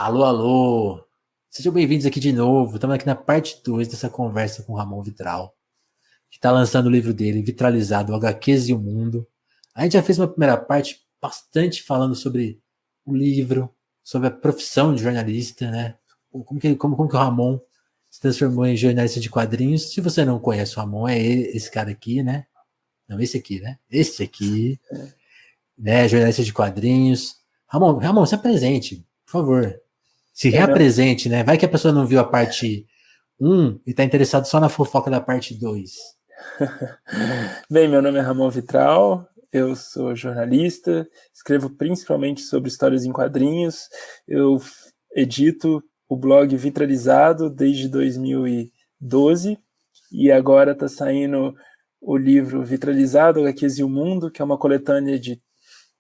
Alô, alô! Sejam bem-vindos aqui de novo. Estamos aqui na parte 2 dessa conversa com o Ramon Vitral, que está lançando o livro dele, Vitralizado, HQs e o Mundo. A gente já fez uma primeira parte bastante falando sobre o livro, sobre a profissão de jornalista, né? Como que o Ramon se transformou em jornalista de quadrinhos. Se você não conhece o Ramon, é esse cara aqui, né? Não, esse aqui, né? Esse aqui, né? Jornalista de quadrinhos. Ramon, se apresente, por favor. Se Bem, meu, reapresente, né? Vai que a pessoa não viu a parte um e tá interessado só na fofoca da parte 2. Bem, meu nome é Ramon Vitral, eu sou jornalista, escrevo principalmente sobre histórias em quadrinhos, eu edito o blog Vitralizado desde 2012 e agora está saindo o livro Vitralizado, HQs e o Mundo, que é uma coletânea de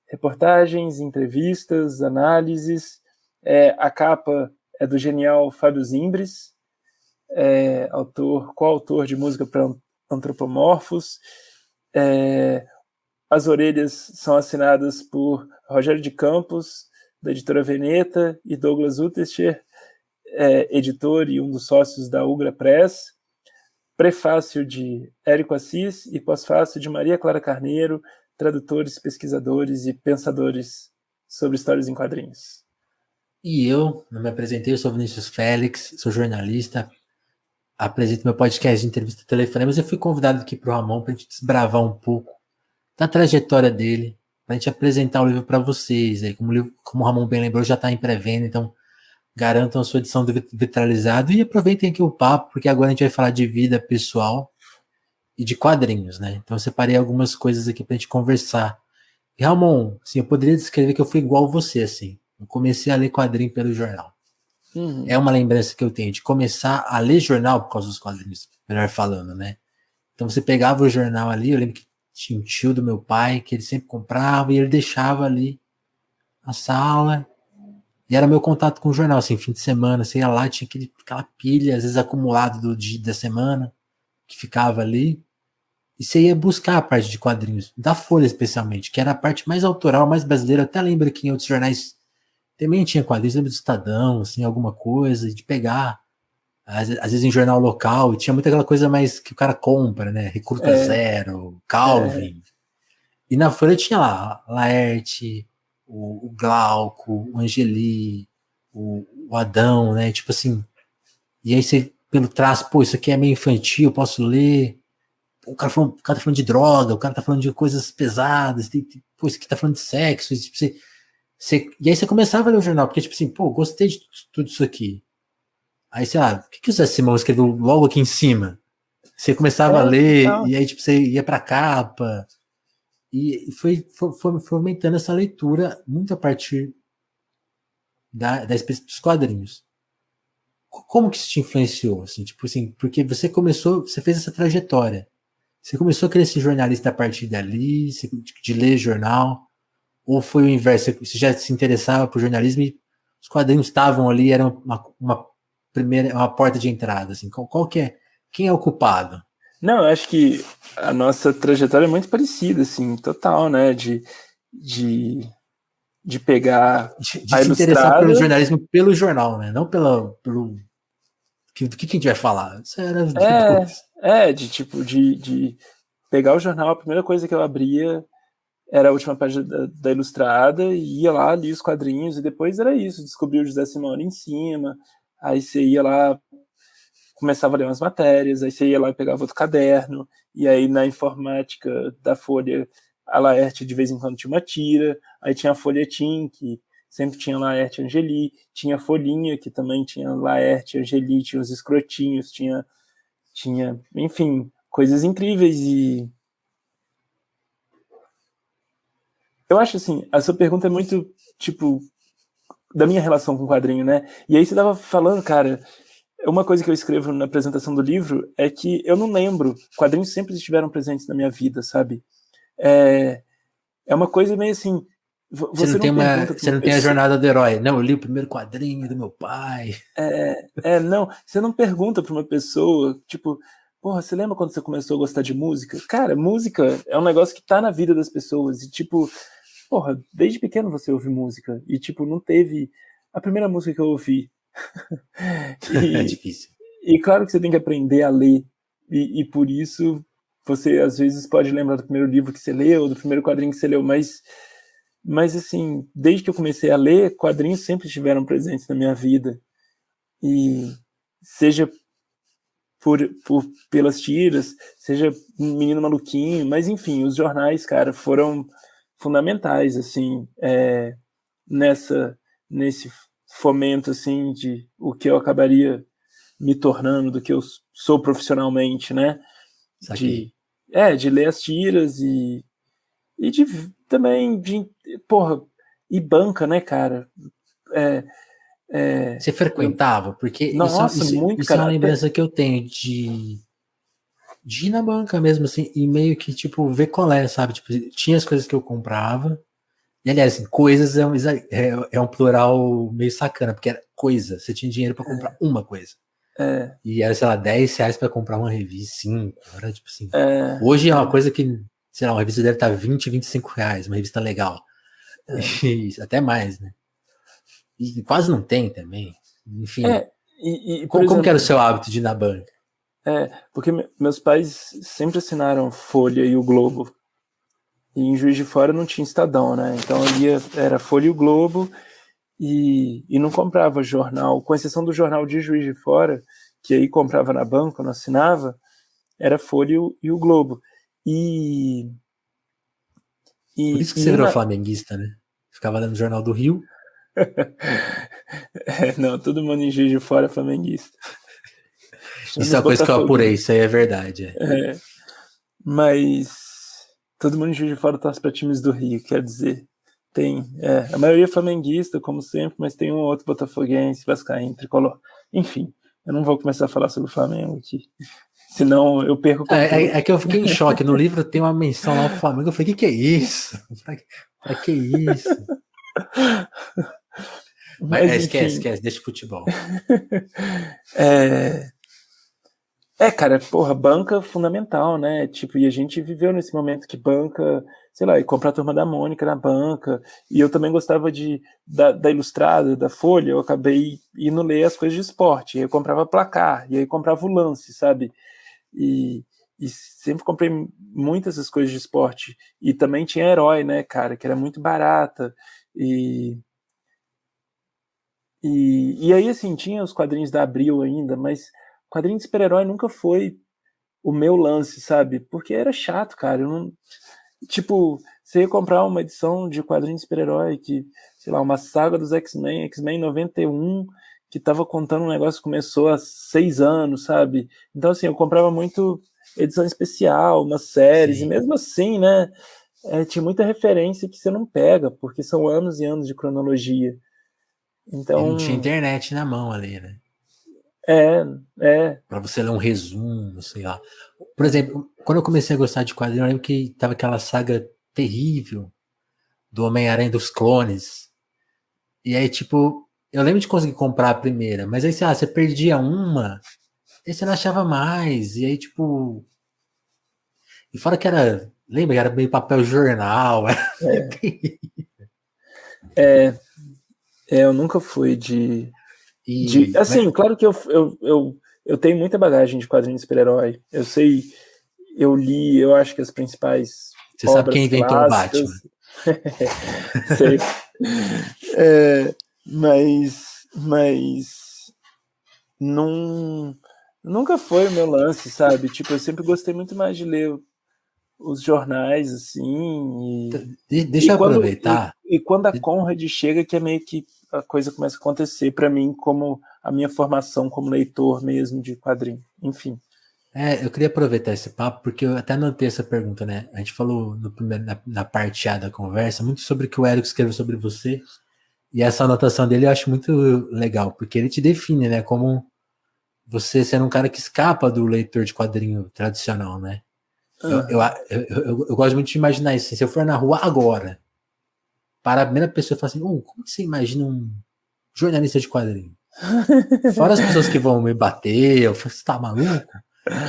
reportagens, entrevistas, análises. A capa é do genial Fábio Zimbres, coautor de Música para Antropomorfos. As orelhas são assinadas por Rogério de Campos, da editora Veneta, e Douglas Utescher, editor e um dos sócios da Ugra Press. Prefácio de Érico Assis e pós-fácio de Maria Clara Carneiro, tradutores, pesquisadores e pensadores sobre histórias em quadrinhos. E eu, não me apresentei, eu sou Vinícius Félix, sou jornalista, apresento meu podcast de entrevista telefonemas. Eu fui convidado aqui pro Ramon pra gente desbravar um pouco da trajetória dele, pra gente apresentar o livro para vocês. Aí, como o Ramon bem lembrou, já tá em pré-venda, então garantam a sua edição do Vitralizado e aproveitem aqui o papo, porque agora a gente vai falar de vida pessoal e de quadrinhos, né? Então eu separei algumas coisas aqui pra gente conversar. E, Ramon, assim, eu poderia descrever que eu fui igual você, assim. Eu comecei a ler quadrinho pelo jornal. É uma lembrança que eu tenho de começar a ler jornal por causa dos quadrinhos, melhor falando, né? Então você pegava o jornal ali, eu lembro que tinha um tio do meu pai que ele sempre comprava e ele deixava ali na sala. E era meu contato com o jornal, assim, fim de semana, você ia lá, tinha aquela pilha, às vezes acumulado do dia da semana, que ficava ali. E você ia buscar a parte de quadrinhos, da Folha especialmente, que era a parte mais autoral, mais brasileira. Eu até lembro que em outros jornais também tinha quadrinhos, lembro do Estadão, assim, alguma coisa, de pegar, às vezes em jornal local, e tinha muita aquela coisa mais que o cara compra, né? Recruta É, Zero, é, Calvin. E na Folha tinha lá Laerte, o Glauco, o Angeli, o Adão, né? Tipo assim. E aí você, pelo traço, pô, isso aqui é meio infantil, eu posso ler. O cara tá falando de droga, o cara tá falando de coisas pesadas, pô, isso aqui tá falando de sexo. E, tipo, e aí você começava a ler o jornal, porque, tipo assim, pô, gostei de tudo isso aqui. Aí, sei lá, o que o Zé Simão escreveu logo aqui em cima? Você começava a ler, total. e aí, tipo, você ia pra capa, e foi aumentando essa leitura muito a partir da experiência dos quadrinhos. Como que isso te influenciou? Assim, tipo assim, porque você fez essa trajetória. Você começou a querer ser jornalista a partir dali, de ler jornal, ou foi o inverso? Você já se interessava por jornalismo e os quadrinhos estavam ali, eram uma primeira, uma porta de entrada, assim. Qual que é? Quem é o culpado? Não, eu acho que a nossa trajetória é muito parecida, assim, total, né? De, de pegar De a se interessar pelo Ilustrada. jornalismo pelo jornal, né? Não pelo do que a gente vai falar. Isso era depois. De pegar o jornal, a primeira coisa que eu abria era a última página da Ilustrada, e ia lá, lia os quadrinhos, e depois era isso, descobri o José Simão em cima, aí você ia lá, começava a ler umas matérias, aí você ia lá e pegava outro caderno, e aí na informática da Folha, a Laerte de vez em quando tinha uma tira, aí tinha a Folhetim, que sempre tinha Laerte e Angeli, tinha a Folhinha, que também tinha Laerte, Angeli, tinha os escrotinhos, enfim, coisas incríveis. E eu acho assim, a sua pergunta é muito, tipo, da minha relação com o quadrinho, né? E aí você tava falando, cara, uma coisa que eu escrevo na apresentação do livro é que eu não lembro, quadrinhos sempre estiveram presentes na minha vida, sabe? É, é uma coisa meio assim, você não pergunta para Você uma não tem a pessoa, jornada do herói. Não, eu li o primeiro quadrinho do meu pai. não, você não pergunta para uma pessoa, tipo, porra, você lembra quando você começou a gostar de música? Cara, música é um negócio que tá na vida das pessoas e tipo, porra, desde pequeno você ouve música e tipo, não teve a primeira música que eu ouvi. É E, difícil. e claro que você tem que aprender a ler, e por isso você às vezes pode lembrar do primeiro livro que você leu, do primeiro quadrinho que você leu, mas assim, desde que eu comecei a ler, quadrinhos sempre estiveram presentes na minha vida. E seja pelas tiras, seja um Menino Maluquinho, mas enfim, os jornais, cara, foram fundamentais, assim, nesse fomento, assim, de o que eu acabaria me tornando, do que eu sou profissionalmente, né? Saquei. De ler as tiras e de também porra, e banca, né, cara? É, Você frequentava? Porque nossa, muito, isso é uma cara. lembrança que eu tenho de ir na banca mesmo, assim, e meio que, tipo, ver qual é, sabe? Tipo, tinha as coisas que eu comprava. E, aliás, assim, coisas é um plural meio sacana, porque era coisa. Você tinha dinheiro pra comprar uma coisa. É, E era, sei lá, R$ 10 pra comprar uma revista, 5. Era tipo assim. é, Hoje é uma coisa que, sei lá, uma revista deve estar R$ 20, R$ 25, uma revista legal. E até mais, né? E quase não tem também. Enfim. por Como que era o exemplo, seu hábito de ir na banca? porque meus pais sempre assinaram Folha e o Globo. E em Juiz de Fora não tinha Estadão, né? Então era Folha e o Globo e não comprava jornal, com exceção do jornal de Juiz de Fora, que aí comprava na banca, não assinava, era Folha e o Globo. E, Por e, isso que você e virou na... flamenguista, né? Ficava lendo o Jornal do Rio. Não, todo mundo em Juiz de Fora é flamenguista. Chama Isso é os uma coisa que eu apurei, botafoguenses. isso aí é verdade. Mas todo mundo em Juiz de Fora torce para times do Rio, quer dizer, a maioria é flamenguista, como sempre, mas tem um ou outro botafoguense, vascaíno, tricolor. Enfim, eu não vou começar a falar sobre o Flamengo aqui, senão eu perco o controle. É que eu fiquei em choque. No livro tem uma menção lá ao Flamengo. Eu falei, que é isso? Pra que isso? Mas Mas enfim, esquece, deixa o futebol. é, cara, porra, banca é fundamental, né? Tipo, e a gente viveu nesse momento que banca, sei lá, e comprar a Turma da Mônica na banca, e eu também gostava da Ilustrada, da Folha, eu acabei indo ler as coisas de esporte, e aí eu comprava placar, e aí comprava o lance, sabe? E, e sempre comprei muitas essas coisas de esporte, e também tinha Herói, né, cara, que era muito barata, e aí, assim, tinha os quadrinhos da Abril ainda, mas quadrinho de super-herói nunca foi o meu lance, sabe? Porque era chato, cara. Eu não, tipo, você ia comprar uma edição de quadrinho de super-herói que, sei lá, uma saga dos X-Men, X-Men 91, que tava contando um negócio que começou há 6 anos, sabe? Então, assim, eu comprava muito edição especial, umas séries, e Sim. mesmo assim, né, tinha muita referência que você não pega, porque são anos e anos de cronologia. E não tinha Então, internet na mão ali, né? é, é, Pra você ler um resumo, sei lá. Por exemplo, quando eu comecei a gostar de quadrinho, eu lembro que tava aquela saga terrível do Homem-Aranha dos Clones. E aí, tipo, eu lembro de conseguir comprar a primeira, mas aí, sei lá, você perdia uma, aí você não achava mais. E aí, tipo. E fora que era. Lembra que era meio papel jornal. é, é, eu nunca fui Mas assim, claro que eu tenho muita bagagem de quadrinho de super-herói. Eu sei, eu li, eu acho que as principais você sabe quem obras inventou o Batman. clássicas. Sei. Mas não, nunca foi o meu lance, sabe? Tipo, eu sempre gostei muito mais de ler os jornais, assim, Deixa eu aproveitar. e quando a Conrad chega, que é meio que a coisa começa a acontecer para mim, como a minha formação como leitor mesmo de quadrinho. Enfim. Eu queria aproveitar esse papo, porque eu até anotei essa pergunta, né? A gente falou no primeiro, na parte A da conversa muito sobre o que o Érico escreveu sobre você. E essa anotação dele eu acho muito legal, porque ele te define, né? Como você sendo um cara que escapa do leitor de quadrinho tradicional, né? Eu, eu, Uhum. eu gosto muito de imaginar isso. Assim, se eu for na rua agora, para a primeira pessoa e falar assim, como que você imagina um jornalista de quadrinho? Fora as pessoas que vão me bater, eu falo, você tá maluco?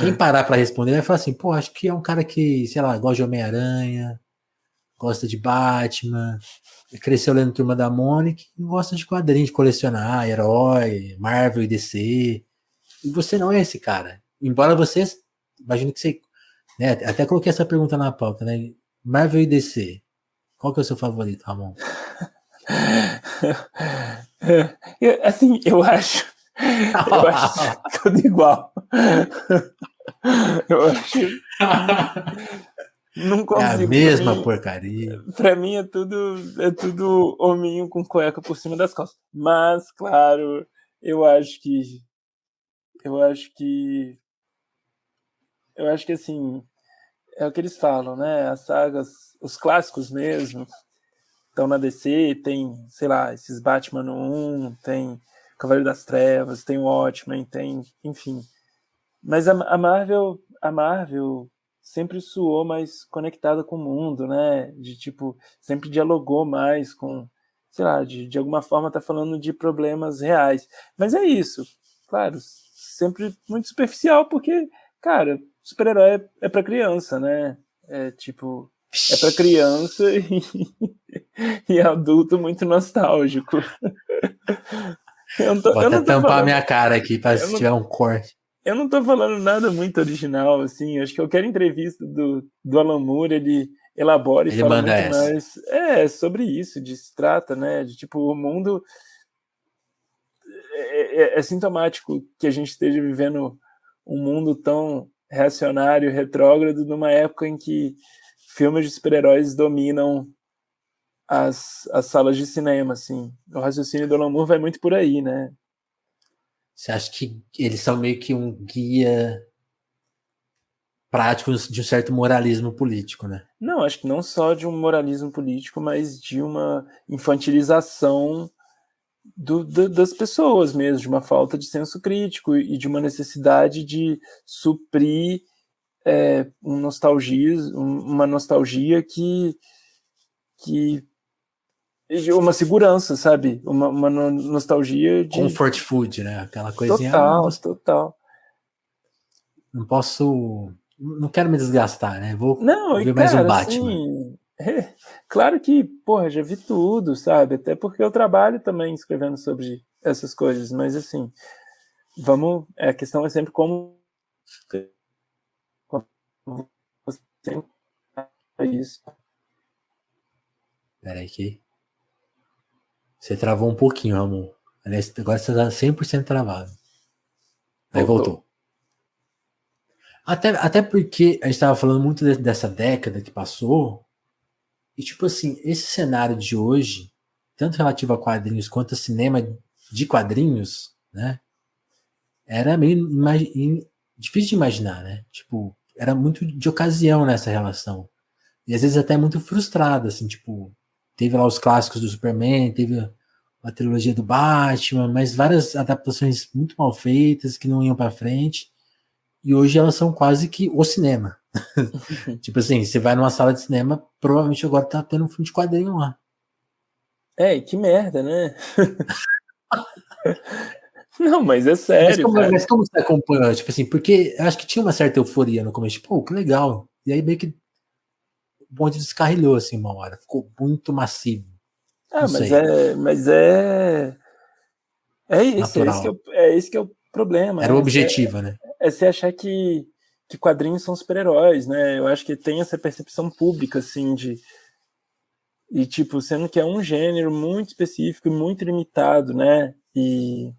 Quem parar para responder vai falar assim, pô, acho que é um cara que, sei lá, gosta de Homem-Aranha, gosta de Batman, cresceu lendo Turma da Mônica e gosta de quadrinhos, de colecionar, herói, Marvel e DC. E você não é esse cara. Embora você, imagino que você, né, até coloquei essa pergunta na pauta, né? Marvel e DC, qual que é o seu favorito, Ramon? Assim, eu acho tudo igual. Eu acho que não É a consigo. mesma porcaria. Pra mim é tudo hominho com cueca por cima das costas. Mas, claro, eu acho que eu acho que assim, é o que eles falam, né? As sagas, os clássicos mesmo, estão na DC, tem, sei lá, esses Batman no 1, tem Cavaleiro das Trevas, tem o Watchmen, tem, enfim. Mas a Marvel sempre soou mais conectada com o mundo, né? De tipo, sempre dialogou mais com, sei lá, de alguma forma tá falando de problemas reais. Mas é isso, claro, sempre muito superficial, porque, cara, super-herói é pra criança, né? É tipo, é pra criança e adulto muito nostálgico. Vou Eu até não tô tampar a falando. minha cara aqui para Eu se não, tiver um corte. Eu não tô falando nada muito original, assim. Acho que qualquer entrevista do Alan Moore, ele elabora e Ele fala manda muito essa. mais sobre isso, de se trata, né? De tipo, o mundo é sintomático que a gente esteja vivendo um mundo tão reacionário, retrógrado, numa época em que filmes de super-heróis dominam as salas de cinema, assim. O raciocínio do Alan Moore vai muito por aí, né? Você acha que eles são meio que um guia prático de um certo moralismo político, né? Não, acho que não só de um moralismo político, mas de uma infantilização das pessoas mesmo, de uma falta de senso crítico e de uma necessidade de suprir uma nostalgia que uma segurança, sabe? Uma nostalgia de Comfort food, né? Aquela coisinha, total, total. não posso, não quero me desgastar, né? Vou Não, e ver mais um cara, Batman. assim, claro que, porra, já vi tudo, sabe? Até porque eu trabalho também escrevendo sobre essas coisas, mas assim, a questão é sempre como você encara isso. Peraí que você travou um pouquinho, Ramon. Aliás, agora você tá 100% travado. Aí Voltou. voltou. Até porque a gente estava falando muito dessa década que passou, e tipo assim, esse cenário de hoje, tanto relativo a quadrinhos quanto a cinema de quadrinhos, né? Era meio difícil de imaginar, né? Tipo, era muito de ocasião nessa relação. E às vezes até muito frustrado, assim, tipo, teve lá os clássicos do Superman, teve a trilogia do Batman, mas várias adaptações muito mal feitas que não iam para frente. E hoje elas são quase que o cinema. Tipo assim, você vai numa sala de cinema, provavelmente agora tá tendo um filme de quadrinho lá. E que merda, né? Não, mas é Mas sério, como, cara. mas como você acompanhou? Tipo assim, porque eu acho que tinha uma certa euforia no começo, tipo, pô, que legal. E aí meio que o bonde descarrilhou assim uma hora, ficou muito massivo. Não Mas sei, é isso, natural. é esse que é o problema, Era o objetivo, né? é você achar que quadrinhos são super-heróis, né? Eu acho que tem essa percepção pública, assim, e tipo, sendo que é um gênero muito específico e muito limitado, né? E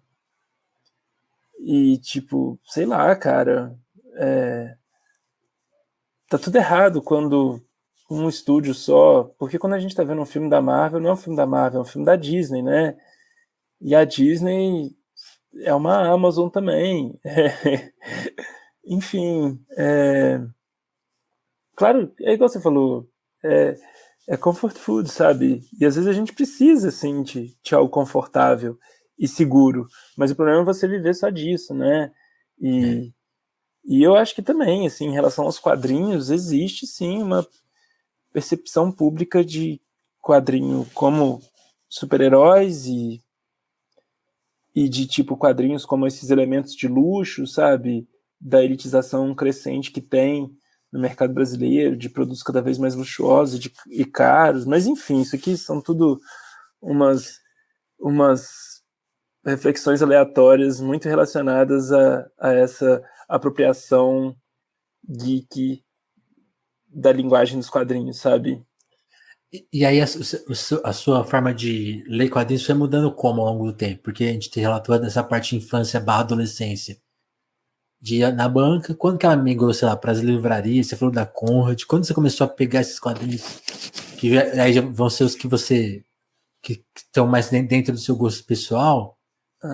tipo, sei lá, cara, tá tudo errado quando um estúdio só, porque quando a gente tá vendo um filme da Marvel, não é um filme da Marvel, é um filme da Disney, né? E a Disney é uma Amazon também. Enfim, claro, é igual você falou, é, é comfort food, sabe? E às vezes a gente precisa, assim, de algo confortável e seguro, mas o problema é você viver só disso, né? É. E, e eu acho que também, assim, em relação aos quadrinhos, existe sim uma percepção pública de quadrinho como super-heróis e de tipo quadrinhos como esses elementos de luxo, sabe? Da elitização crescente que tem no mercado brasileiro, de produtos cada vez mais luxuosos e caros, mas enfim, isso aqui são tudo umas reflexões aleatórias muito relacionadas a essa apropriação geek da linguagem dos quadrinhos, sabe? E aí a sua forma de ler quadrinhos foi mudando como ao longo do tempo? Porque a gente te relatou dessa parte de infância barra adolescência. De ir na banca, quando que ela migrou, sei lá, para as livrarias, você falou da Conrad, quando você começou a pegar esses quadrinhos, que aí já vão ser os que você, que estão mais dentro do seu gosto pessoal,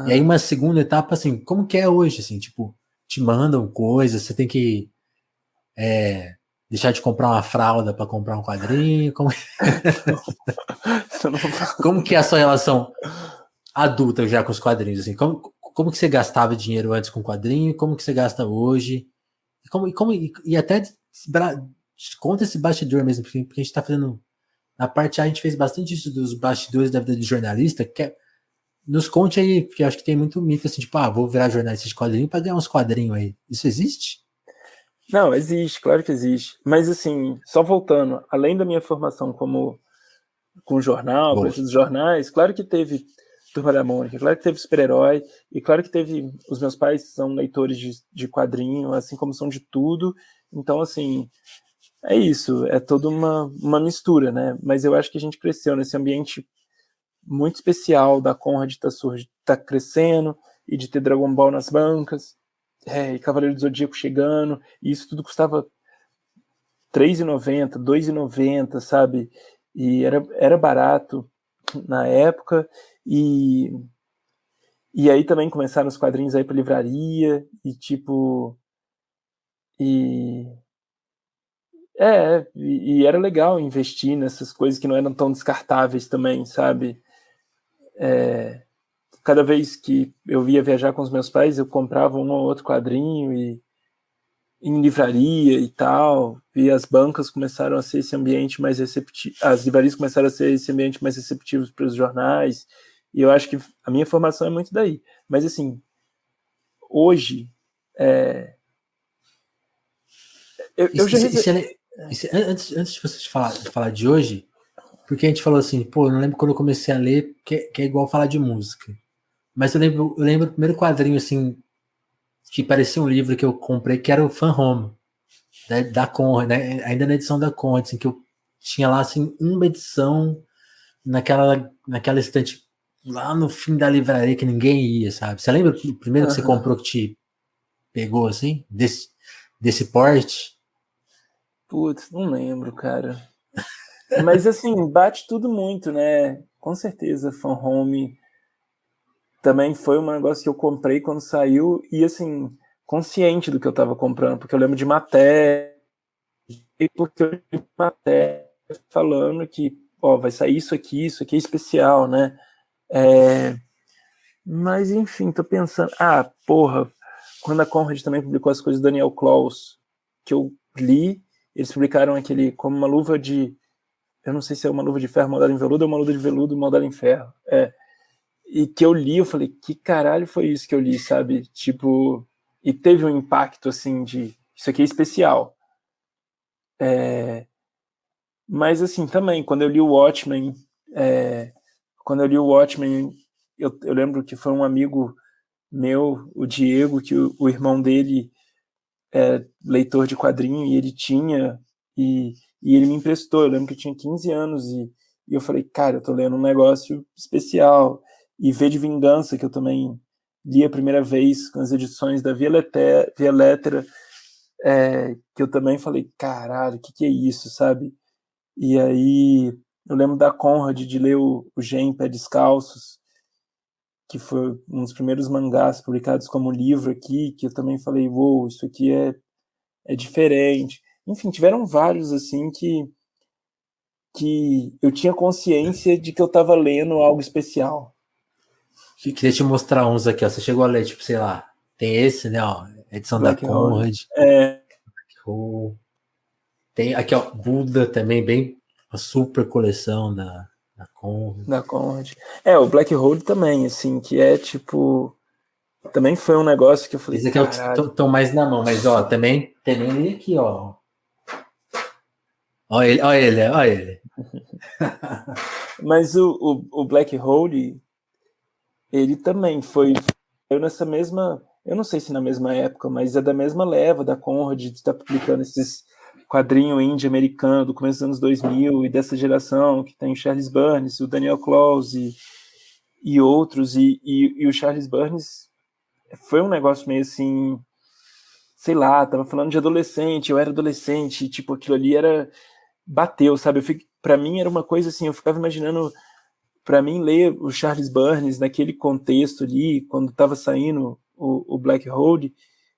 e aí uma segunda etapa, assim, como que é hoje, assim, tipo, te mandam coisas, você tem que deixar de comprar uma fralda para comprar um quadrinho, como que é a sua relação adulta já com os quadrinhos, assim, como que você gastava dinheiro antes com quadrinho, como que você gasta hoje, e até conta esse bastidor mesmo, porque a gente tá fazendo, na parte A gente fez bastante isso dos bastidores da vida de jornalista, nos conte aí, porque eu acho que tem muito mito, assim, tipo, vou virar jornalista de quadrinho para ganhar uns quadrinhos aí, isso existe? Não, existe, claro que existe, mas assim, só voltando, além da minha formação com jornal, Boa. preço dos jornais, claro que teve Turma da Mônica, claro que teve super-herói, e claro que teve. Os meus pais são leitores de quadrinho, assim como são de tudo. Então, assim, é isso, é toda uma mistura, né? Mas eu acho que a gente cresceu nesse ambiente muito especial da Conrad tá crescendo, e de ter Dragon Ball nas bancas, e Cavaleiro do Zodíaco chegando, e isso tudo custava R$3,90, R$2,90, sabe? E era barato na época, e aí também começaram os quadrinhos aí para livraria, e tipo, e era legal investir nessas coisas que não eram tão descartáveis também, sabe? Cada vez que eu ia viajar com os meus pais, eu comprava um ou outro quadrinho e em livraria e tal, e as bancas começaram a ser esse ambiente mais receptivo, as livrarias começaram a ser esse ambiente mais receptivo para os jornais, e eu acho que a minha formação é muito daí. Mas assim, hoje, antes de você falar de hoje, porque a gente falou assim, pô, eu não lembro quando eu comecei a ler, que é igual falar de música. Mas eu lembro o primeiro quadrinho, assim, que parecia um livro que eu comprei, que era o Fan Home, da Conrad, né? Ainda na edição da Conrad, assim, que eu tinha lá, assim, uma edição naquela estante lá no fim da livraria que ninguém ia, sabe? Você lembra o primeiro que você comprou que te pegou, assim, desse porte? Putz, não lembro, cara. Mas assim, bate tudo muito, né? Com certeza, Fan Home também foi um negócio que eu comprei quando saiu e assim, consciente do que eu tava comprando, porque eu lembro de matéria, e porque eu li matéria falando que, vai sair isso aqui é especial, né? Mas enfim, tô pensando, porra, quando a Conrad também publicou as coisas do Daniel Clowes, que eu li, eles publicaram aquele como uma luva de, eu não sei se é uma luva de ferro moldada em veludo ou uma luva de veludo moldada em ferro. E que eu li, eu falei, que caralho foi isso que eu li, sabe? Tipo, e teve um impacto, assim, de, isso aqui é especial. Mas, assim, também, quando eu li o Watchmen, eu lembro que foi um amigo meu, o Diego, que o irmão dele é leitor de quadrinho, e ele tinha, e ele me emprestou, eu lembro que eu tinha 15 anos, e eu falei, cara, eu tô lendo um negócio especial. E V de Vingança, que eu também li a primeira vez com as edições da Via Lettera, que eu também falei, caralho, o que é isso, sabe? E aí eu lembro da Conrad de ler o Gen Pé Descalços, que foi um dos primeiros mangás publicados como livro aqui, que eu também falei, uou, isso aqui é diferente. Enfim, tiveram vários, assim, que eu tinha consciência de que eu estava lendo algo especial. Queria te mostrar uns aqui, ó. Você chegou a ler, tipo, sei lá, tem esse, né, ó, edição Black da Conrad. Tem aqui, ó, Buda também, bem, uma super coleção da Conrad. Da Conrad. O Black Hole também, assim, que é tipo, também foi um negócio que eu falei, Esse aqui estão mais na mão, mas ó, também aqui, ó. Olha ele, olha ele, olha ele. Mas o Black Hole, ele também foi eu nessa mesma, eu não sei se na mesma época, mas é da mesma leva da Conrad, de estar publicando esses quadrinho indie americano do começo dos anos 2000 e dessa geração que tem o Charles Burns, o Daniel Clowes e outros, e o Charles Burns foi um negócio meio assim, sei lá, tava falando de adolescente, eu era adolescente, e, tipo, aquilo ali era, bateu, sabe, pra mim era uma coisa assim, eu ficava imaginando, pra mim ler o Charles Burns naquele contexto ali, quando tava saindo o Black Hole,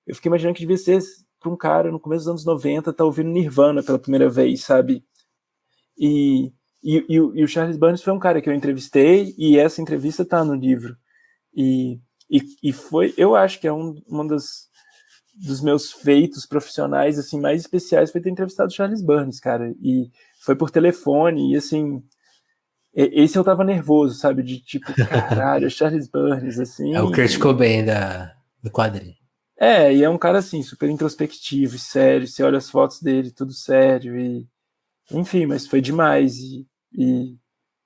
eu fiquei imaginando que devia ser pra um cara no começo dos anos 90 tá ouvindo Nirvana pela primeira vez, sabe, e, e o Charles Burns foi um cara que eu entrevistei, e essa entrevista tá no livro, e foi, eu acho que é uma dos meus feitos profissionais assim mais especiais foi ter entrevistado o Charles Burns, cara, e foi por telefone, e assim, esse eu tava nervoso, sabe, de tipo, caralho, Charles Burns, É o assim, Kurt Cobain do quadrinho. e é um cara assim, super introspectivo, sério, você olha as fotos dele, tudo sério, e enfim, mas foi demais, e,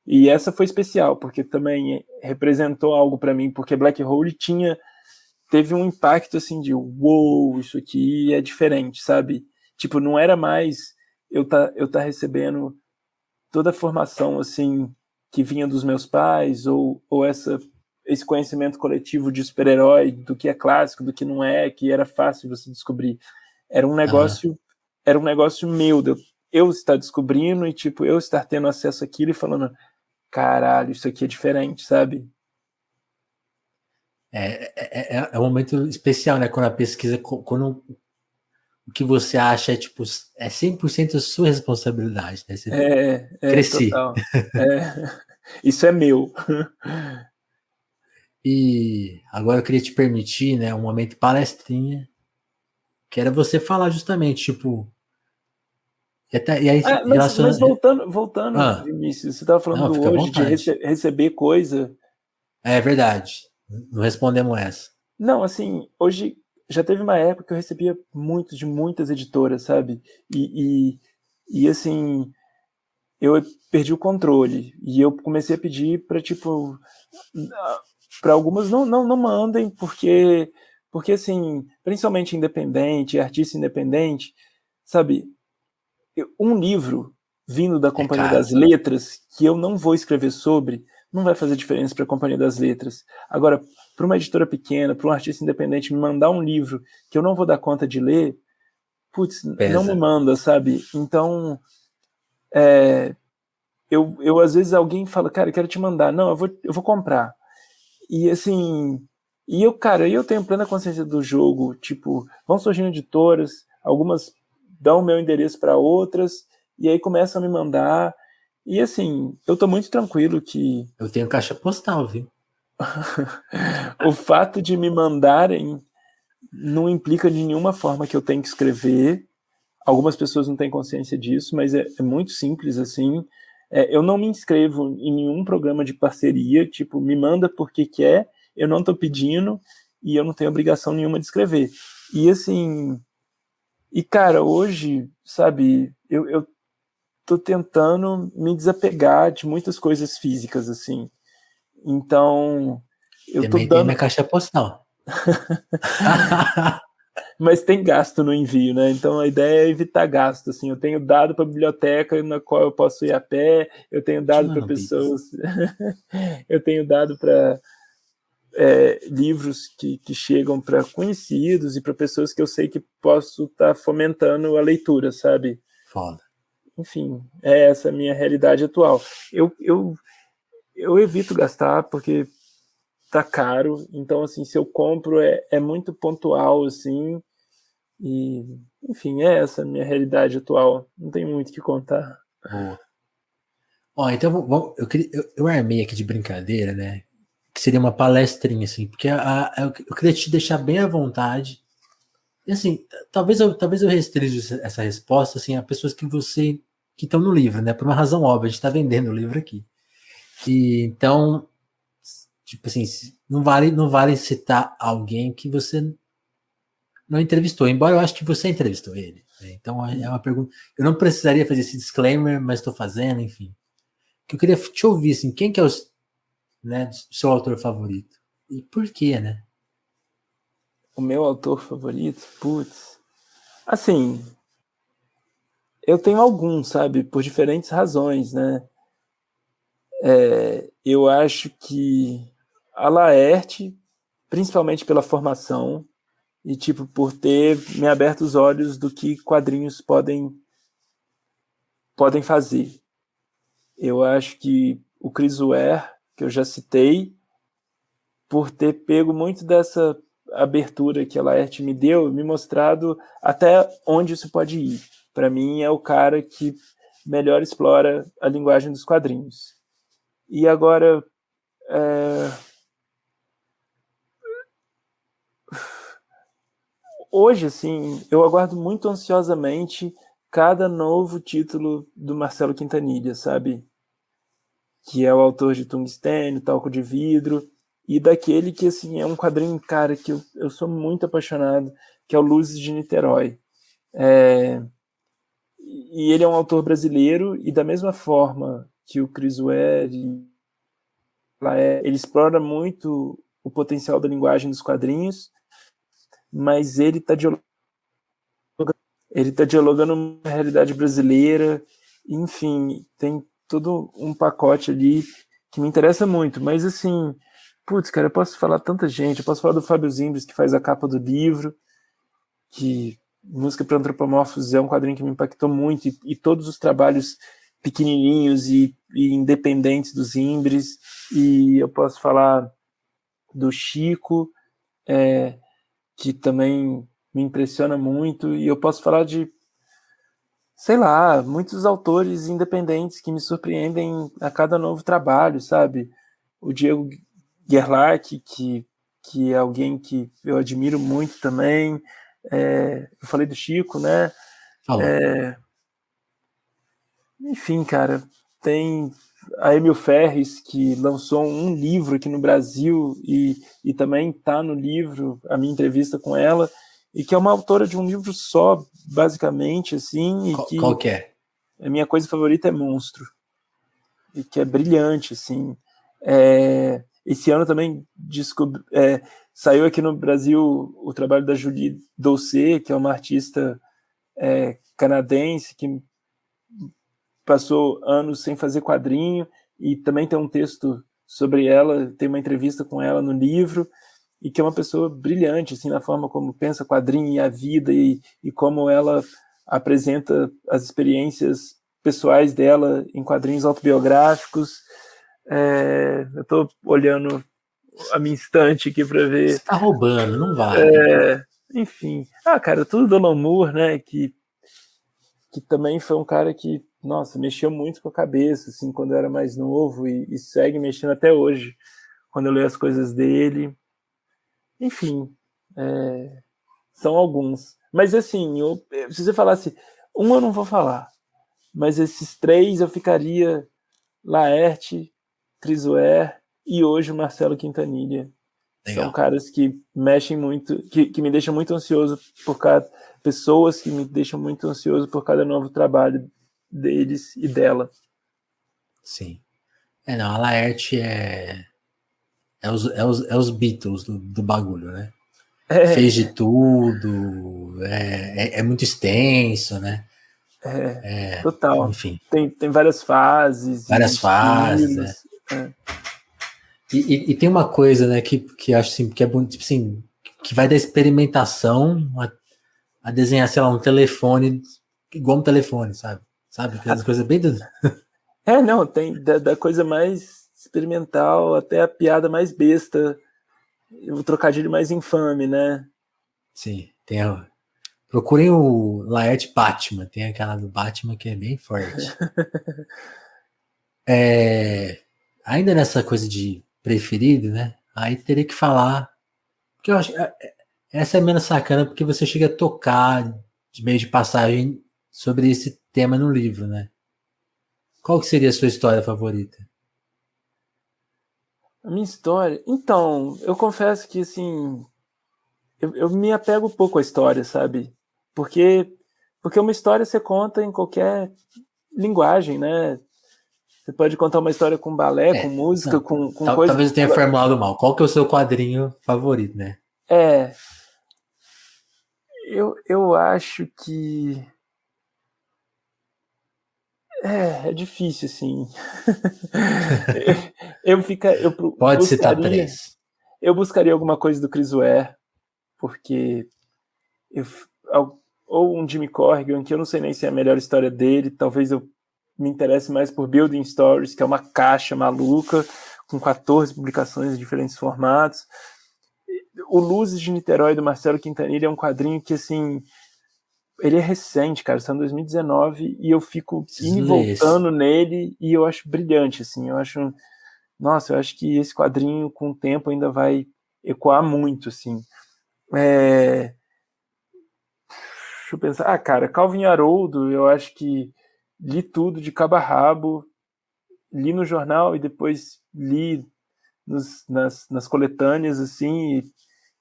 e essa foi especial, porque também representou algo para mim, porque Black Hole teve um impacto assim de uou, isso aqui é diferente, sabe? Tipo, não era mais eu tá recebendo toda a formação assim que vinha dos meus pais ou esse conhecimento coletivo de super-herói, do que é clássico, do que não é, que era fácil você descobrir. Era um Aham. negócio, era um negócio meu, de eu estar descobrindo e tipo eu estar tendo acesso àquilo e falando, caralho, isso aqui é diferente, sabe? É um momento especial, né? Quando a pesquisa, quando o que você acha é tipo, é 100% sua responsabilidade, né? Você cresci. Total. É, isso é meu. E agora eu queria te permitir, né, um momento palestrinha, que era você falar justamente, tipo, e aí Mas relaciona. voltando, Ah, Vinícius, você estava falando não, do fica à hoje, de vontade. receber coisa. É verdade. Não respondemos essa. Não, assim, hoje já teve uma época que eu recebia muito de muitas editoras, sabe? E assim, eu perdi o controle. E eu comecei a pedir para, tipo, para algumas não mandem, porque assim, principalmente independente, artista independente, sabe? Um livro vindo da É Companhia caro. das Letras que eu não vou escrever sobre, não vai fazer diferença para a Companhia das Letras. Agora, para uma editora pequena, para um artista independente me mandar um livro que eu não vou dar conta de ler, putz, não me Pesa. manda, sabe? Então, eu às vezes alguém fala, cara, eu quero te mandar. Não, eu vou comprar. E assim, cara, eu tenho plena consciência do jogo. Tipo, vão surgindo editoras, algumas dão o meu endereço para outras, e aí começam a me mandar. E assim, eu tô muito tranquilo que Eu tenho caixa postal, viu? o fato de me mandarem não implica de nenhuma forma que eu tenho que escrever. Algumas pessoas não têm consciência disso, mas é muito simples assim. Eu não me inscrevo em nenhum programa de parceria, tipo, me manda porque quer, eu não estou pedindo e eu não tenho obrigação nenhuma de escrever. E assim, cara, hoje, sabe, eu tô tentando me desapegar de muitas coisas físicas, assim. Então, eu tô Também tem minha dando. caixa postal. Mas tem gasto no envio, né? Então a ideia é evitar gasto. Assim, eu tenho dado para a biblioteca na qual eu posso ir a pé, eu tenho Te dado para mando um Pix. pessoas, eu tenho dado para livros que chegam para conhecidos e para pessoas que eu sei que posso estar fomentando a leitura, sabe? Foda. Enfim, é essa a minha realidade atual. Eu evito gastar porque tá caro, então assim, se eu compro é muito pontual, assim, e enfim, é essa a minha realidade atual. Não tem muito o que contar. Boa. Ó, então eu armei aqui de brincadeira, né? Que seria uma palestrinha, assim, porque eu queria te deixar bem à vontade. E assim, talvez eu restrinja essa resposta assim, a pessoas que estão no livro, né? Por uma razão óbvia, a gente está vendendo o livro aqui. E então, tipo assim, não vale citar alguém que você não entrevistou, embora eu acho que você entrevistou ele, né? Então é uma pergunta. Eu não precisaria fazer esse disclaimer, mas estou fazendo, enfim. Que eu queria te ouvir, assim, quem que é o, né, seu autor favorito? E por quê, né? O meu autor favorito? Putz. Assim, eu tenho alguns, sabe? Por diferentes razões, né? Eu acho que a Laerte, principalmente pela formação, e tipo, por ter me aberto os olhos do que quadrinhos podem fazer. Eu acho que o Chris Ware, que eu já citei, por ter pego muito dessa abertura que a Laerte me deu, me mostrado até onde isso pode ir. Para mim, é o cara que melhor explora a linguagem dos quadrinhos. E agora, hoje, assim, eu aguardo muito ansiosamente cada novo título do Marcelo Quintanilha, sabe? Que é o autor de Tungstênio, Talco de Vidro, e daquele que, assim, é um quadrinho, cara, que eu sou muito apaixonado, que é o Luzes de Niterói. E ele é um autor brasileiro, e da mesma forma que o Chris Ware, ele explora muito o potencial da linguagem dos quadrinhos, mas ele tá dialogando com a realidade brasileira, enfim, tem todo um pacote ali que me interessa muito, mas assim, putz, cara, eu posso falar tanta gente, eu posso falar do Fábio Zimbres, que faz a capa do livro, que Música para Antropomorfos é um quadrinho que me impactou muito, e todos os trabalhos pequenininhos e independentes dos Zimbres, e eu posso falar do Chico, que também me impressiona muito, e eu posso falar de, sei lá, muitos autores independentes que me surpreendem a cada novo trabalho, sabe? O Diego Gerlach, que é alguém que eu admiro muito também. Eu falei do Chico, né? Falou. Enfim, cara, tem a Emil Ferris, que lançou um livro aqui no Brasil e também está no livro, a minha entrevista com ela, e que é uma autora de um livro só, basicamente, assim, e Qual que que é? a minha coisa favorita é Monstro, e que é brilhante, assim. Esse ano também saiu aqui no Brasil o trabalho da Julie Doucet, que é uma artista canadense que passou anos sem fazer quadrinho, e também tem um texto sobre ela, tem uma entrevista com ela no livro, e que é uma pessoa brilhante, assim, na forma como pensa quadrinho e a vida, e como ela apresenta as experiências pessoais dela em quadrinhos autobiográficos. Eu estou olhando a minha estante aqui para ver. Você tá roubando, não vale. Enfim. Cara, tudo do Alan Moore, né? Que também foi um cara que, nossa, mexeu muito com a cabeça, assim, quando eu era mais novo, e segue mexendo até hoje, quando eu leio as coisas dele. Enfim, são alguns. Mas assim, se você falasse, eu não vou falar, mas esses três eu ficaria: Laerte, Chris Ware e hoje o Marcelo Quintanilha. São Legal. caras que mexem muito, que me deixam muito ansioso por cada. Pessoas que me deixam muito ansioso por cada novo trabalho deles e dela. Sim. Não, a Laerte é os Beatles do bagulho, né? Fez de É, tudo, é muito extenso, né? total. Enfim, Tem várias fases e várias fases, estilos. É. E tem uma coisa, né, que eu acho assim, que é bonito, tipo assim, que vai da experimentação a desenhar, sei lá, um telefone igual um telefone, sabe? Sabe? Aquelas coisas bem do. Não, tem da coisa mais experimental até a piada mais besta, o trocadilho mais infame, né? Sim, procurem o Laerte Batman, tem aquela do Batman que é bem forte. Ainda nessa coisa de preferido, né? Aí teria que falar. Porque eu acho. Essa é menos sacana porque você chega a tocar de meio de passagem sobre esse tema no livro, né? Qual que seria a sua história favorita? A minha história. Então, eu confesso que, assim, eu me apego um pouco à história, sabe? Porque, porque uma história você conta em qualquer linguagem, né? Você pode contar uma história com balé, com música, Não, com coisa. talvez eu tenha formulado mal. Qual que é o seu quadrinho favorito, né? É, eu acho que. É difícil, assim. Pode citar Buscaria. 3. Eu buscaria alguma coisa do Chris Ware, porque eu, ou um Jimmy Corrigan, que eu não sei nem se é a melhor história dele, talvez eu me interesse mais por Building Stories, que é uma caixa maluca, com 14 publicações em diferentes formatos. O Luzes de Niterói, do Marcelo Quintanilha, é um quadrinho que, assim, ele é recente, cara, está em 2019, e eu fico indo Preciso e ler esse. voltando nele, e eu acho brilhante, assim, nossa, eu acho que esse quadrinho, com o tempo, ainda vai ecoar muito, assim. Deixa eu pensar. Ah, cara, Calvin Haroldo, eu acho que li tudo de cabo a rabo, li no jornal e depois li nas coletâneas, assim,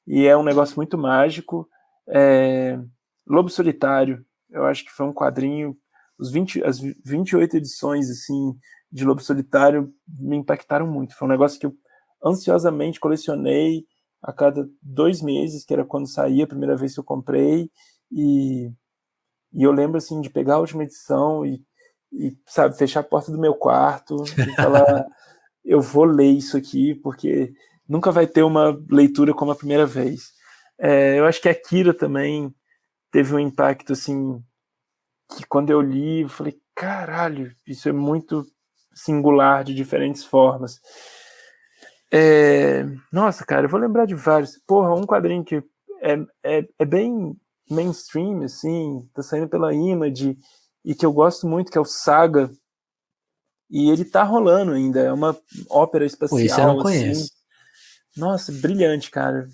e é um negócio muito mágico. É, Lobo Solitário, eu acho que foi um quadrinho, as 28 edições, assim, de Lobo Solitário me impactaram muito. Foi um negócio que eu ansiosamente colecionei a cada 2 meses, que era quando saía a primeira vez que eu comprei, e e eu lembro, assim, de pegar a última edição sabe, fechar a porta do meu quarto e falar, eu vou ler isso aqui, porque nunca vai ter uma leitura como a primeira vez. Eu acho que a Kira também teve um impacto, assim, que quando eu li, eu falei, caralho, isso é muito singular de diferentes formas. Nossa, cara, eu vou lembrar de vários. Porra, um quadrinho que é bem mainstream, assim, tá saindo pela Image, e que eu gosto muito, que é o Saga, e ele tá rolando ainda, é uma ópera Pô, esse eu não espacial, assim. conheço. Nossa, brilhante, cara.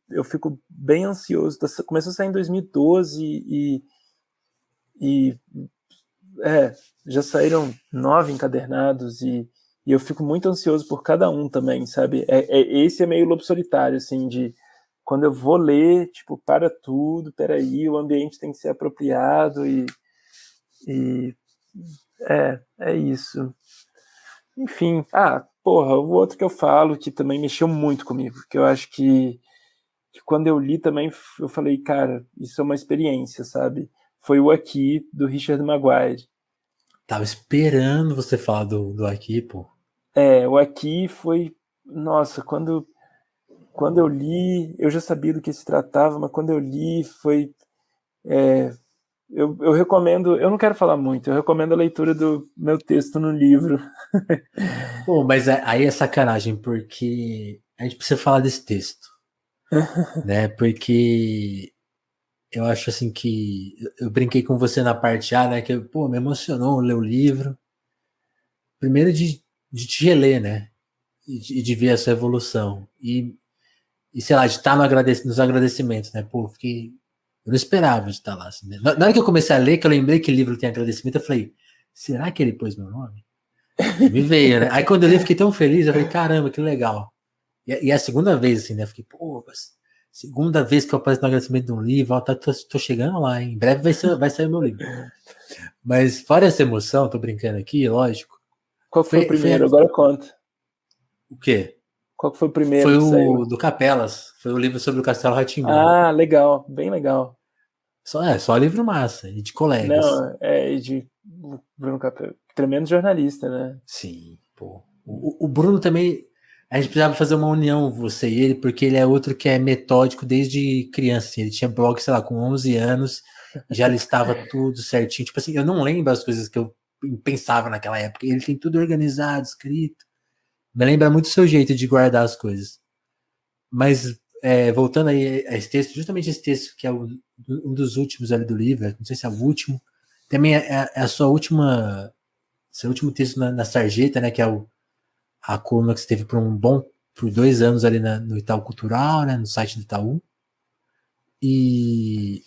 Eu fico bem ansioso. Começou a sair em 2012 e já saíram 9 encadernados e eu fico muito ansioso por cada um também, sabe? Esse é meio lobo solitário, assim, de quando eu vou ler, tipo, para tudo, peraí, o ambiente tem que ser apropriado e é isso. Enfim, porra, o outro que eu falo que também mexeu muito comigo, que eu acho que quando eu li também eu falei, cara, isso é uma experiência, sabe? Foi o Aqui, do Richard Maguire. Tava esperando você falar do aqui, pô. O Aqui foi, nossa, quando eu li, eu já sabia do que se tratava, mas quando eu li foi, eu recomendo, eu não quero falar muito, eu recomendo a leitura do meu texto no livro. Pô, mas aí é sacanagem, porque a gente precisa falar desse texto, né? Porque eu acho assim que eu brinquei com você na parte A, né? Que pô, me emocionou ler o livro. Primeiro de te reler, né? E de ver essa evolução. E sei lá, de estar no nos agradecimentos, né? Pô, fiquei. Eu não esperava de estar lá. Assim, né? Na hora que eu comecei a ler, que eu lembrei que o livro tem agradecimento, eu falei, será que ele pôs meu nome? Me veio, né? Aí quando eu li, eu fiquei tão feliz, eu falei, caramba, que legal. E a segunda vez, assim, né? Eu fiquei, pô, mas segunda vez que eu apareço no agradecimento de um livro, ó, tô chegando lá, hein? Em breve vai sair o meu livro. Mas fora essa emoção, tô brincando aqui, lógico. Qual que foi o primeiro? Foi Agora conta. o quê? Qual que foi o primeiro Foi que o saiu? do Capelas. Foi o livro sobre o Castelo rá. Ah, legal, bem legal. Só livro massa, e de colegas. Não, de Bruno Capel, tremendo jornalista, né? Sim, pô. O Bruno também. A gente precisava fazer uma união, você e ele, porque ele é outro que é metódico desde criança. Assim. Ele tinha blog, sei lá, com 11 anos, e já listava tudo certinho. Tipo assim, eu não lembro as coisas que eu pensava naquela época. Ele tem tudo organizado, escrito. Me lembra muito o seu jeito de guardar as coisas. Mas, voltando aí a esse texto, justamente esse texto, que é um dos últimos ali do livro, não sei se é o último, também é a sua última. Seu último texto na Sarjeta, né? Que é a coluna que você teve por 2 anos ali no Itaú Cultural, né? No site do Itaú. E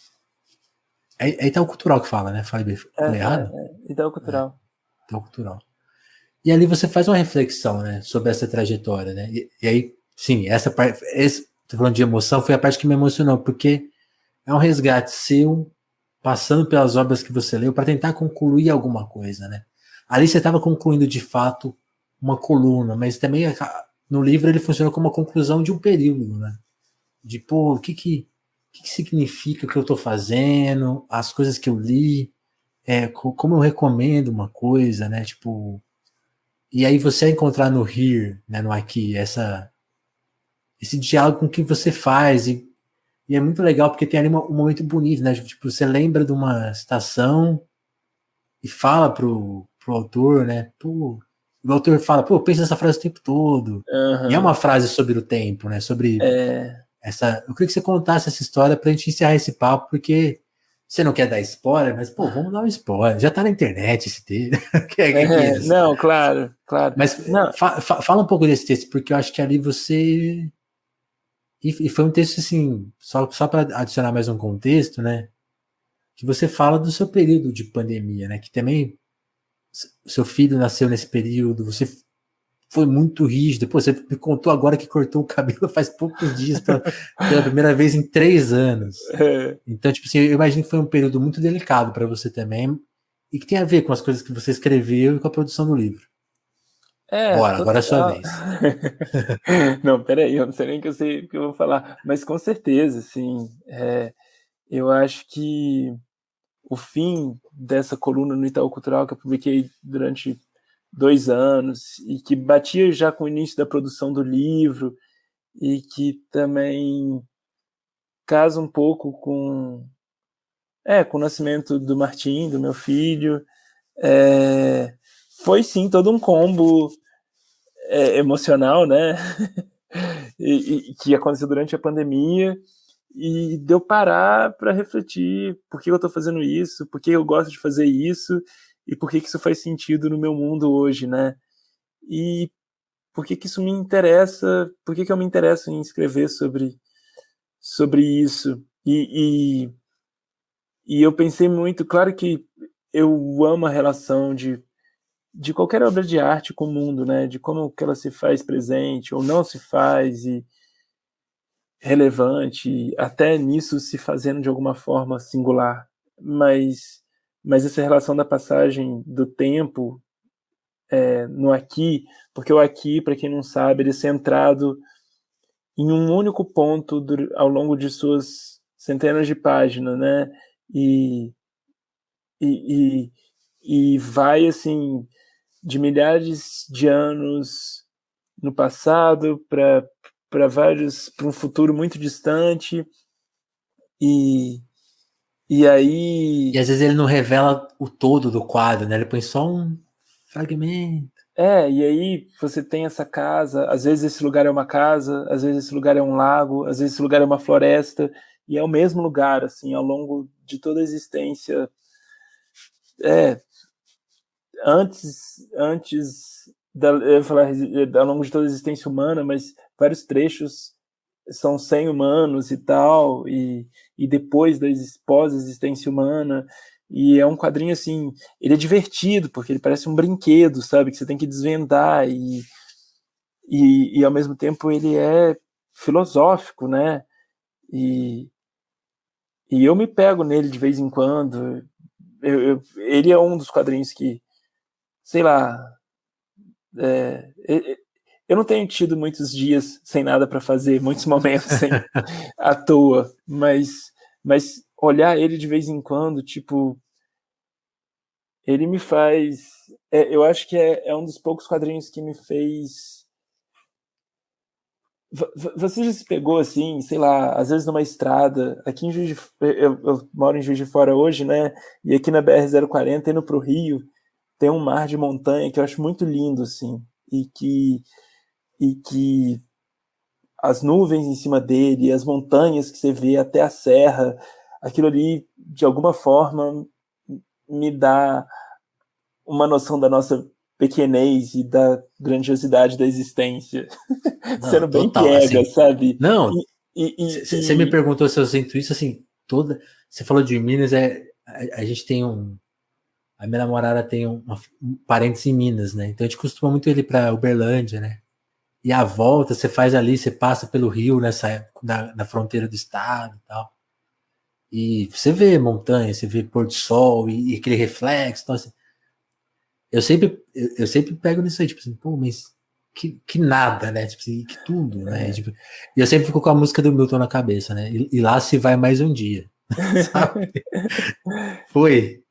é Itaú Cultural que fala, né? Falei errado? Ideal cultural. Itaú Cultural. E ali você faz uma reflexão, né? Sobre essa trajetória, né? E aí, sim, essa parte. tô falando de emoção, foi a parte que me emocionou, porque é um resgate seu, passando pelas obras que você leu, para tentar concluir alguma coisa, né? Ali você estava concluindo de fato uma coluna, mas também no livro ele funciona como uma conclusão de um período, né? De, pô, o que significa o que eu estou fazendo, as coisas que eu li, como eu recomendo uma coisa, né? Tipo, e aí você encontrar no here, né, no aqui, esse diálogo com o que você faz, e é muito legal porque tem ali um momento bonito, né? Tipo, você lembra de uma citação e fala pro autor, né? Pô, o autor fala, pô, pensa nessa frase o tempo todo. E é uma Aham. frase sobre o tempo, né? Sobre É, essa. Eu queria que você contasse essa história pra gente encerrar esse papo, porque você não quer dar spoiler, mas, pô, vamos dar um spoiler. Já tá na internet esse texto. que é aqueles. não, claro, claro. Mas Não, fala um pouco desse texto, porque eu acho que ali você. E foi um texto assim, só para adicionar mais um contexto, né? Que você fala do seu período de pandemia, né? Que também seu filho nasceu nesse período, você foi muito rígido. Pô, você me contou agora que cortou o cabelo faz poucos dias, pela primeira vez em 3 anos. é, Então, tipo assim, eu imagino que foi um período muito delicado para você também, e que tem a ver com as coisas que você escreveu e com a produção do livro. Bora, agora é a sua total. vez. Não, peraí, eu não sei nem o que eu vou falar, mas com certeza, assim, eu acho que o fim dessa coluna no Itaú Cultural que eu publiquei durante 2 anos e que batia já com o início da produção do livro e que também casa um pouco com o nascimento do Martim, do meu filho, foi sim todo um combo emocional, né? e que aconteceu durante a pandemia e deu parar para refletir por que eu estou fazendo isso, por que eu gosto de fazer isso e por que isso faz sentido no meu mundo hoje, né? E por que isso me interessa, por que eu me interesso em escrever sobre isso. E eu pensei muito, claro que eu amo a relação de qualquer obra de arte com o mundo, né? De como que ela se faz presente ou não se faz e relevante, até nisso se fazendo de alguma forma singular. Mas essa relação da passagem do tempo no aqui, porque o aqui, para quem não sabe, ele é centrado em um único ponto ao longo de suas centenas de páginas, né? E, e, e vai assim de milhares de anos no passado para um futuro muito distante e e E aí às vezes ele não revela o todo do quadro, né? Ele põe só um fragmento. e aí você tem essa casa, às vezes esse lugar é uma casa, às vezes esse lugar é um lago, às vezes esse lugar é uma floresta, e é o mesmo lugar, assim, ao longo de toda a existência. É, eu ia falar ao longo de toda a existência humana, mas vários trechos são sem humanos e tal, e depois da pós-existência humana. E é um quadrinho assim, ele é divertido, porque ele parece um brinquedo, sabe? Que você tem que desvendar, e ao mesmo tempo ele é filosófico, né? E, e eu me pego nele de vez em quando. Ele é um dos quadrinhos que, sei lá, eu não tenho tido muitos dias sem nada para fazer, muitos momentos sem à toa, mas olhar ele de vez em quando, tipo, ele me faz. Eu acho que é um dos poucos quadrinhos que me fez. Você já se pegou assim, sei lá, às vezes numa estrada, aqui em Juiz de, eu moro em Juiz de Fora hoje, né? E aqui na BR-040, indo pro Rio, tem um mar de montanha que eu acho muito lindo, assim, e que as nuvens em cima dele, as montanhas que você vê até a serra, aquilo ali, de alguma forma, me dá uma noção da nossa pequenez e da grandiosidade da existência. Não, Sendo bem total. piega, Assim, sabe? não, E, e, você me e, perguntou se eu sinto isso, assim, toda. Você falou de Minas, a gente tem um. A minha namorada tem parentes em Minas, né? Então a gente costuma muito ir para Uberlândia, né? e a volta você faz ali, você passa pelo rio nessa época, na fronteira do estado e tal. E você vê montanha, você vê pôr do sol e aquele reflexo. Então, assim, eu sempre pego nisso aí, tipo assim, pô, mas que nada, né? Tipo assim, que tudo, né? Tipo, e eu sempre fico com a música do Milton na cabeça, né? E lá se vai mais um dia, sabe? Foi.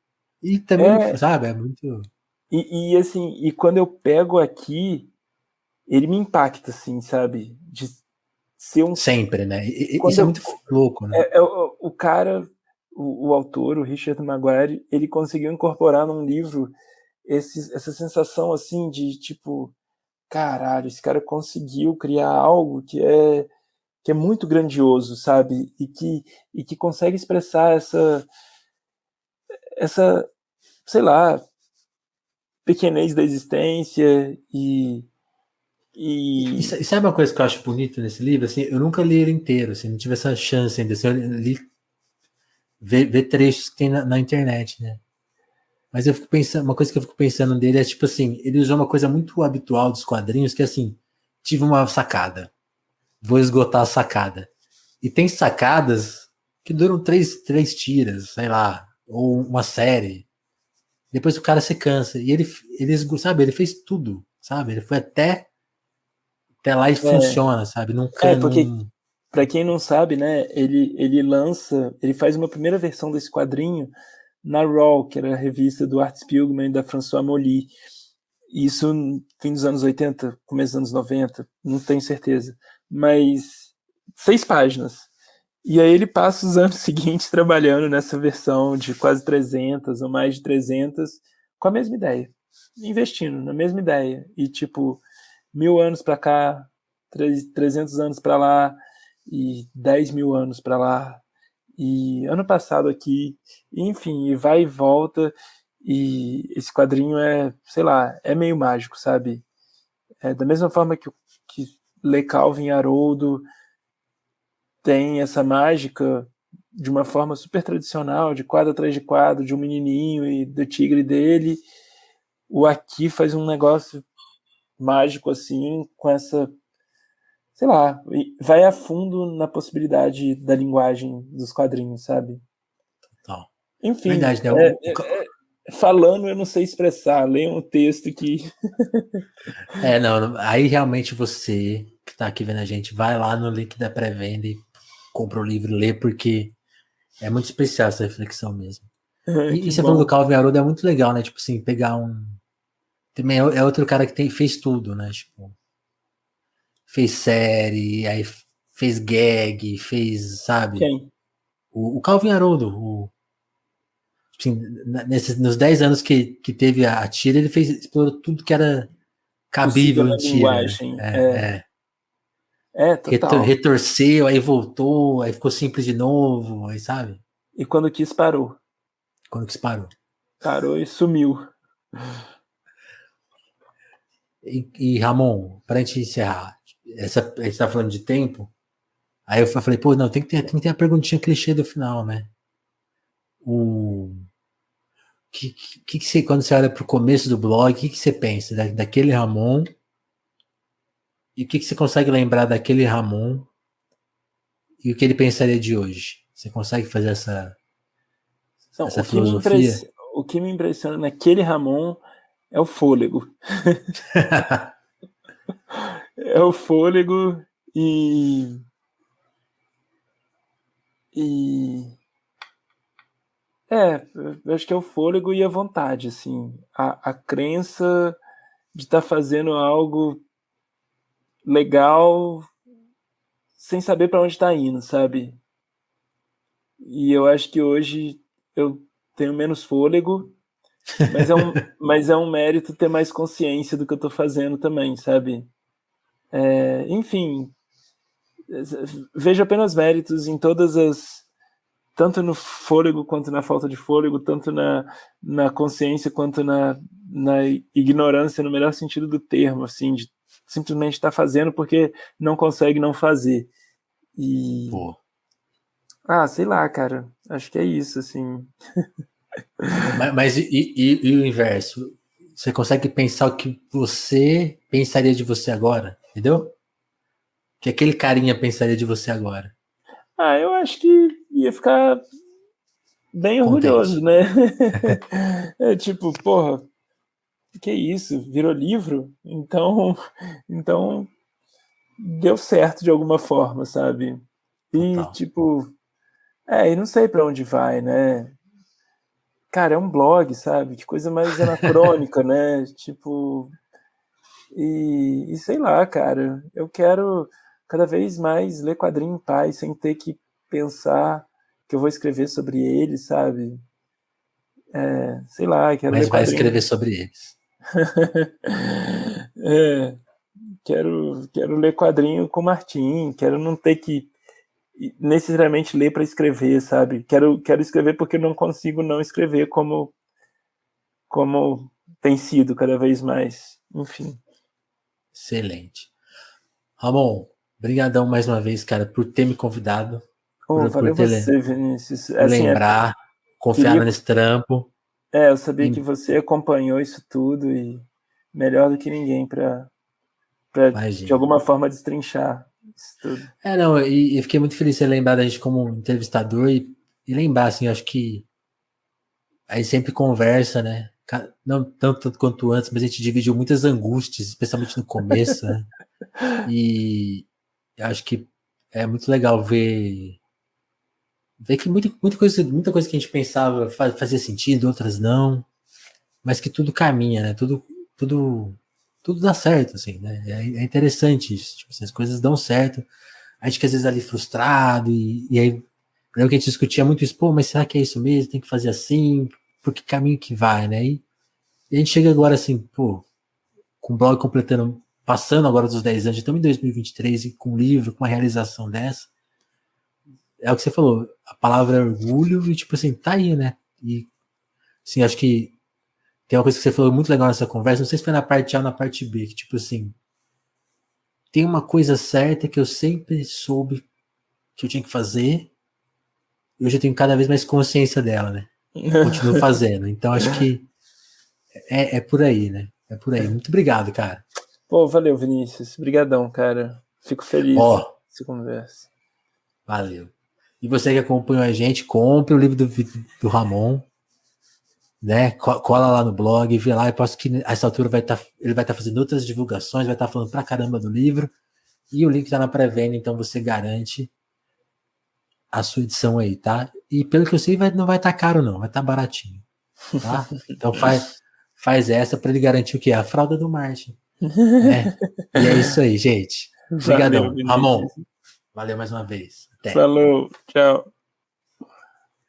E também não, É, sabe? É muito. e assim, e quando eu pego aqui, ele me impacta, assim, sabe? De ser um. Sempre, né? Isso Quando é eu, muito louco, né? o cara, o autor, o Richard Maguire, ele conseguiu incorporar num livro essa sensação assim de tipo, caralho, esse cara conseguiu criar algo que é muito grandioso, sabe? E que consegue expressar essa, sei lá, pequenez da existência e E sabe uma coisa que eu acho bonito nesse livro? Assim, eu nunca li ele inteiro, assim, não tive essa chance ainda. Assim, eu li ver trechos que tem na internet, né? Mas eu fico pensando, uma coisa que eu fico pensando dele é tipo assim, ele usou uma coisa muito habitual dos quadrinhos, que é assim, tive uma sacada, vou esgotar a sacada. E tem sacadas que duram três tiras, sei lá, ou uma série. Depois o cara se cansa. E sabe, ele fez tudo, sabe? Ele foi até lá e é, funciona, sabe? porque para quem não sabe, né, ele faz uma primeira versão desse quadrinho na Raw, que era a revista do Art Spiegelman e da François Molly. Isso no fim dos anos 80, começo dos anos 90, não tenho certeza. Mas 6 páginas. E aí ele passa os anos seguintes trabalhando nessa versão de quase 300 ou mais de 300 com a mesma ideia. Investindo na mesma ideia. E tipo, 1000 anos para cá, 300 anos para lá e 10 mil anos para lá. E ano passado aqui, enfim, e vai e volta. E esse quadrinho sei lá, é meio mágico, sabe? Da mesma forma que ler Calvin e Haroldo tem essa mágica de uma forma super tradicional, de quadro atrás de quadro, de um menininho e do tigre dele, o Aqui faz um negócio mágico assim, com essa, sei lá, vai a fundo na possibilidade da linguagem dos quadrinhos, sabe? Não. Enfim, Verdade, né? falando eu não sei expressar, leiam um texto que. Não, aí realmente você que tá aqui vendo a gente, vai lá no link da pré-venda e compra o livro e lê, porque é muito especial essa reflexão mesmo. E Que você falou do bom. Calvin Haroldo, é muito legal, né? Tipo assim, pegar um. Também é outro cara que fez tudo, né? Tipo, fez série, aí fez gag, fez, sabe? Quem? O Calvin Haroldo, tipo assim, nos 10 anos que teve a tira, ele explorou tudo que era Possível cabível na em tira, né? linguagem. Total. Retorceu, aí voltou, aí ficou simples de novo, aí sabe? E quando quis, parou. Quando que disparou. Parou e sumiu. E Ramon, pra gente encerrar, a gente tá falando de tempo, aí eu falei, pô, não, tem que ter a perguntinha clichê do final, né? O que você, quando você olha pro começo do blog, o que você pensa daquele Ramon? E o que você consegue lembrar daquele Ramon e o que ele pensaria de hoje? Você consegue fazer essa, Não, essa filosofia? o que me impressiona naquele Ramon é o fôlego. É o fôlego e. E. Eu acho que é o fôlego e a vontade, assim. A crença de estar fazendo algo legal sem saber para onde está indo, sabe? E eu acho que hoje eu tenho menos fôlego, mas é um mérito ter mais consciência do que eu tô fazendo também, sabe? Enfim, vejo apenas méritos em todas as. Tanto no fôlego quanto na falta de fôlego, tanto na consciência quanto na ignorância, no melhor sentido do termo, assim, de simplesmente estar fazendo porque não consegue não fazer. E. Pô. Sei lá, cara. Acho que é isso, assim. Mas e o inverso? Você consegue pensar o que você pensaria de você agora? Entendeu? O que aquele carinha pensaria de você agora? Eu acho que ia ficar bem orgulhoso, Contente. né? É tipo, porra, que isso? Virou livro? Então deu certo de alguma forma, sabe? E Total. tipo, e não sei pra onde vai, né? Cara, é um blog, sabe? Que coisa mais anacrônica, né? Tipo, e sei lá, cara, eu quero cada vez mais ler quadrinho em paz, sem ter que pensar que eu vou escrever sobre ele, sabe? Sei lá, quero ler Mas vai escrever quadrinho. sobre eles. É, quero ler quadrinho com o Martim, quero não ter que necessariamente ler para escrever, sabe? Quero escrever porque eu não consigo não escrever como tem sido cada vez mais. Enfim. Excelente. Ramon, brigadão mais uma vez, cara, por ter me convidado, Oh, por valeu ter você, Vinícius. por Assim, lembrar, queria, confiar nesse trampo. eu sabia que E você acompanhou isso tudo e melhor do que ninguém para de imagina. alguma forma destrinchar isso tudo. Não, e fiquei muito feliz de você lembrar da gente como entrevistador e lembrar, assim, acho que a gente sempre conversa, né? Não tanto quanto antes, mas a gente dividiu muitas angústias, especialmente no começo, né? E acho que é muito legal ver que muita coisa que a gente pensava fazia sentido, outras não, mas que tudo caminha, né? Tudo, tudo dá certo, assim, né? É interessante isso. Tipo assim, as coisas dão certo. A gente que às vezes ali frustrado, e aí eu lembro que a gente discutia muito isso, pô, mas será que é isso mesmo? Tem que fazer assim? Por que caminho que vai, né? E a gente chega agora assim, pô, com o blog completando, passando agora dos 10 anos, estamos em 2023 e com um livro, com uma realização dessa. É o que você falou, a palavra é orgulho e tipo assim, tá aí, né? E assim, acho que tem uma coisa que você falou muito legal nessa conversa, não sei se foi na parte A ou na parte B, que tipo assim, tem uma coisa certa que eu sempre soube que eu tinha que fazer, e hoje eu tenho cada vez mais consciência dela, né? Continuo fazendo. Então acho que é por aí, né? É por aí. Muito obrigado, cara. Pô, valeu, Vinícius. Obrigadão, cara. Fico Ó, feliz dessa conversa. valeu. E você que acompanhou a gente, compre o livro do Ramon, né? Cola lá no blog, vê lá. Eu posso que a essa altura ele vai estar fazendo outras divulgações, vai estar falando pra caramba do livro. E o link tá na pré-venda, então você garante a sua edição aí, tá? E pelo que eu sei, não vai estar caro, não, vai estar baratinho, tá? Então faz essa para ele garantir o quê? A fralda do Martin, né? E é isso aí, gente. Valeu, Obrigadão. Ramon, Vinícius. valeu mais uma vez. Até. Falou, tchau.